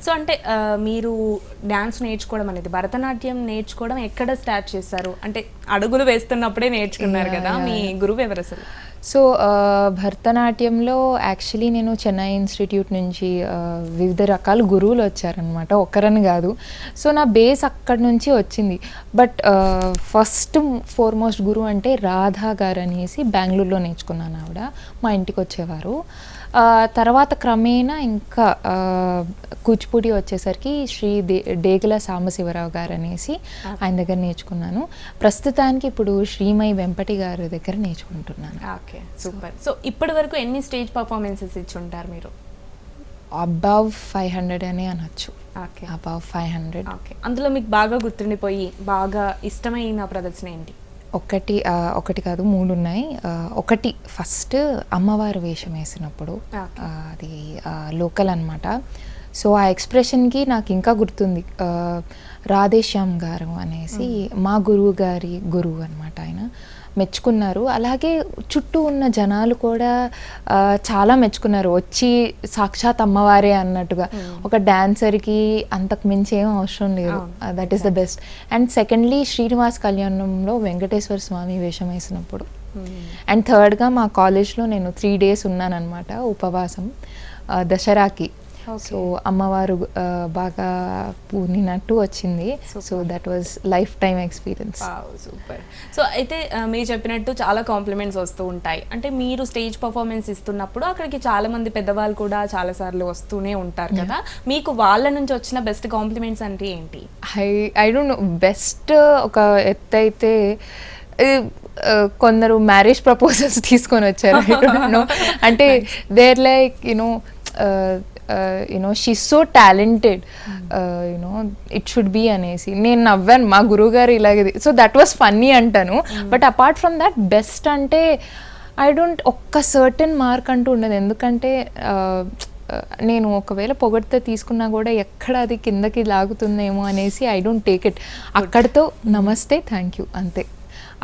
So అంటే మీరు dance నేర్చుకోవడం అనేది, భరతనాట్యం నేర్చుకోవడం ఎక్కడ స్టార్ట్ చేశారు? అంటే అడుగులు వేస్తున్నప్పుడే నేర్చుకున్నారు కదా, మీ గురువు ఎవరు అసలు? సో భరతనాట్యంలో యాక్చువల్లీ నేను చెన్నై ఇన్స్టిట్యూట్ నుంచి వివిధ రకాల గురువులు వచ్చారనమాట, ఒక్కరని కాదు. సో నా బేస్ అక్కడి నుంచి వచ్చింది. బట్ ఫస్ట్ ఫార్మోస్ట్ గురువు అంటే రాధా గారు అనేసి బెంగళూరులో నేర్చుకున్నాను. ఆవిడ మా ఇంటికి వచ్చేవారు. తర్వాత క్రమేణా ఇంకా కూచిపూడి వచ్చేసరికి డేగల సాంబశివరావు గారు అనేసి ఆయన దగ్గర నేర్చుకున్నాను. ప్రస్తుతానికి ఇప్పుడు శ్రీమయి వెంపటి గారి దగ్గర నేర్చుకుంటున్నాను. Okay, super. సో ఇప్పటి వరకు ఎన్ని స్టేజ్ పర్ఫార్మెన్సెస్ ఇచ్చి ఉంటారు మీరు? అబౌవ్ 500 అనే అనొచ్చు. Okay, above 500. ఓకే. అందులో మీకు బాగా గుర్తుండిపోయి బాగా ఇష్టమైన ప్రదర్శన ఏంటి? ఒకటి కాదు, 3 ఉన్నాయి. ఒకటి ఫస్ట్ అమ్మవారు వేషం వేసినప్పుడు, అది లోకల్ అనమాట. సో ఆ ఎక్స్ప్రెషన్కి నాకు ఇంకా గుర్తుంది. రాధేశ్యామ్ గారు అనేసి మా గురువు అనమాట, ఆయన మెచ్చుకున్నారు. అలాగే చుట్టూ ఉన్న జనాలు కూడా చాలా మెచ్చుకున్నారు, వచ్చి సాక్షాత్ అమ్మవారే అన్నట్టుగా. ఒక డాన్సర్కి అంతకు మించి ఏం అవసరం లేదు. That is the best. And secondly Srinivas కళ్యాణంలో వెంకటేశ్వర స్వామి వేషం వేసినప్పుడు. అండ్ థర్డ్గా మా కాలేజ్లో నేను 3 days ఉన్నానన్నమాట ఉపవాసం, దసరాకి. సో అమ్మవారు బాగా పూనినట్టు వచ్చింది. So that was life time experience. Super. So అయితే మీరు చెప్పినట్టు చాలా కాంప్లిమెంట్స్ వస్తూ ఉంటాయి. అంటే మీరు స్టేజ్ పర్ఫార్మెన్స్ ఇస్తున్నప్పుడు అక్కడికి చాలా మంది పెద్దవాళ్ళు కూడా చాలా సార్లు వస్తూనే ఉంటారు కదా, మీకు వాళ్ళ నుంచి వచ్చిన బెస్ట్ కాంప్లిమెంట్స్ అంటే ఏంటి? ఐ డోంట్ నో, బెస్ట్ ఒక ఎత్తు అయితే కొందరు మ్యారేజ్ ప్రపోజల్స్ తీసుకొని వచ్చారు. అంటే there like she's so talented, it should be అనేసి నేను నవ్వాను. మా గురువు గారు ఇలాగే, సో దట్ వాస్ ఫన్నీ అంటాను. But apart from that best అంటే ఐ డోంట్ ఒక్క సర్టన్ మార్క్ అంటూ ఉండదు. ఎందుకంటే నేను ఒకవేళ పొగడితే తీసుకున్నా కూడా ఎక్కడ అది కిందకి లాగుతుందేమో అనేసి ఐ డోంట్ టేక్ ఇట్. అక్కడితో నమస్తే, థ్యాంక్ యూ, అంతే.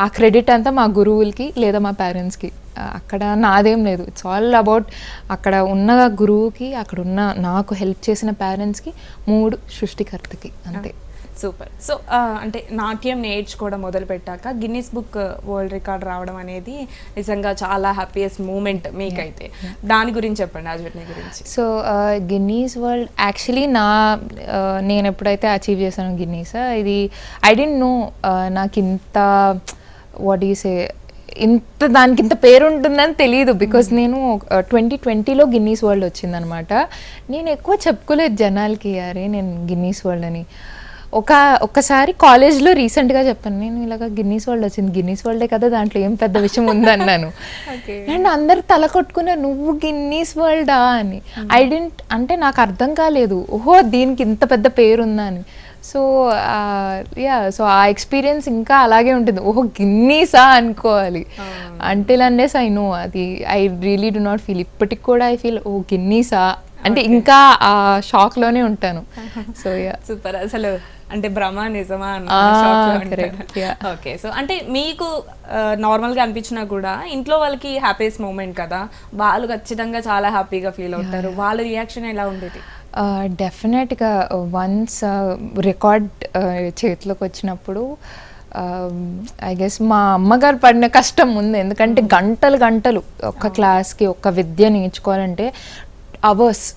ఆ క్రెడిట్ అంతా మా గురువులకి లేదా మా పేరెంట్స్కి, అక్కడ నాదేం లేదు. ఇట్స్ ఆల్ అబౌట్ అక్కడ ఉన్న గురువుకి, అక్కడ ఉన్న నాకు హెల్ప్ చేసిన పేరెంట్స్కి, 3 సృష్టికర్తకి, అంతే. సూపర్. సో అంటే నాట్యం నేర్చుకోవడం మొదలు పెట్టాక గిన్నిస్ బుక్ వరల్డ్ రికార్డ్ రావడం అనేది నిజంగా చాలా హ్యాపీయెస్ట్ మూమెంట్ మీకైతే. దాని గురించి చెప్పండి, ఆ జర్నీ గురించి. సో గిన్నీస్ వరల్డ్ యాక్చువల్లీ నేను ఎప్పుడైతే అచీవ్ చేశాను గిన్నీస్, ఇది ఐ డోంట్ నో నాకు ఇంత వాట్ యూ సే దానికి ఇంత పేరు ఉంటుందని తెలియదు. బికాజ్ నేను 2020లో గిన్నీస్ వరల్డ్ వచ్చిందనమాట. నేను ఎక్కువ చెప్పుకోలేదు జనాలకి, అరే నేను గిన్నీస్ వరల్డ్ అని. ఒక్కసారి కాలేజ్లో రీసెంట్గా చెప్పాను, నేను ఇలాగ గిన్నీస్ వరల్డ్ వచ్చింది, గిన్నీస్ వరల్డే కదా, దాంట్లో ఏం పెద్ద విషయం ఉందన్నాను. అండ్ అందరు తల కొట్టుకున్నారు, నువ్వు గిన్నీస్ వరల్డా అని. అంటే నాకు అర్థం కాలేదు, ఓహో దీనికి ఇంత పెద్ద పేరు ఉందా అని. సో సో ఆ ఎక్స్పీరియన్స్ ఇంకా అలాగే ఉంటుంది, ఓహో గిన్నీసా అనుకోవాలి. అంటిల్ అన్లెస్ ఐ నో, అది I really do not feel. ఇప్పటికి కూడా ఐ ఫీల్, ఓ గిన్నీసా అంటే ఇంకా ఆ షాక్లోనే ఉంటాను. So super. అసలు అంటే భ్రమ నిజమా అన్న. ఓకే. సో అంటే మీకు నార్మల్గా అనిపించినా కూడా ఇంట్లో వాళ్ళకి హ్యాపీయెస్ట్ మూమెంట్ కదా, వాళ్ళు ఖచ్చితంగా చాలా హ్యాపీగా ఫీల్ అవుతారు. వాళ్ళ రియాక్షన్ ఎలా ఉండేది? డెఫినెట్గా వన్స్ రికార్డ్ చేతిలోకి వచ్చినప్పుడు ఐ గెస్ మా అమ్మగారు పడిన కష్టం ఉంది. ఎందుకంటే గంటలు ఒక్క క్లాస్కి ఒక్క విద్య నేర్చుకోవాలంటే అవర్స్.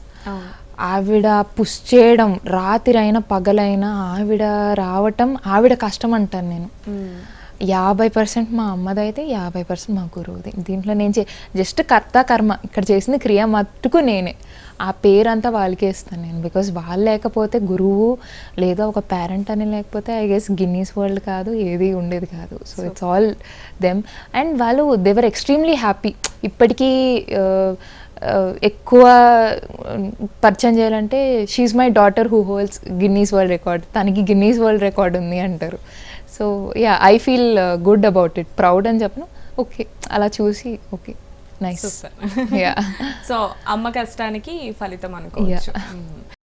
ఆవిడ పుష్ చేయడం, రాత్రి పగలైనా ఆవిడ రావటం, ఆవిడ కష్టం అంటాను నేను. 50% మా అమ్మదైతే 50% మా గురువుది. దీంట్లో నేను జస్ట్ కర్త కర్మ, ఇక్కడ చేసిన క్రియ మట్టుకు నేనే. ఆ పేరంతా వాళ్ళకే ఇస్తాను నేను. బికాజ్ వాళ్ళు లేకపోతే, గురువు లేదా ఒక పేరెంట్ అని లేకపోతే ఐ గెస్ గిన్నీస్ వరల్డ్ కాదు, ఏది ఉండేది కాదు. So it's all them. And వాళ్ళు దేవర్ ఎక్స్ట్రీమ్లీ హ్యాపీ. ఇప్పటికీ ఎక్కువ పరిచయం చేయాలంటే, she my daughter who holds Guinness world record, తనకి గిన్నీస్ వరల్డ్ రికార్డ్ ఉంది అంటారు. So I feel good about it, proud అని చెప్పను. ఓకే, అలా చూసి ఓకే, నైస్. సో అమ్మ కష్టానికి ఫలితం అనుకోవచ్చు.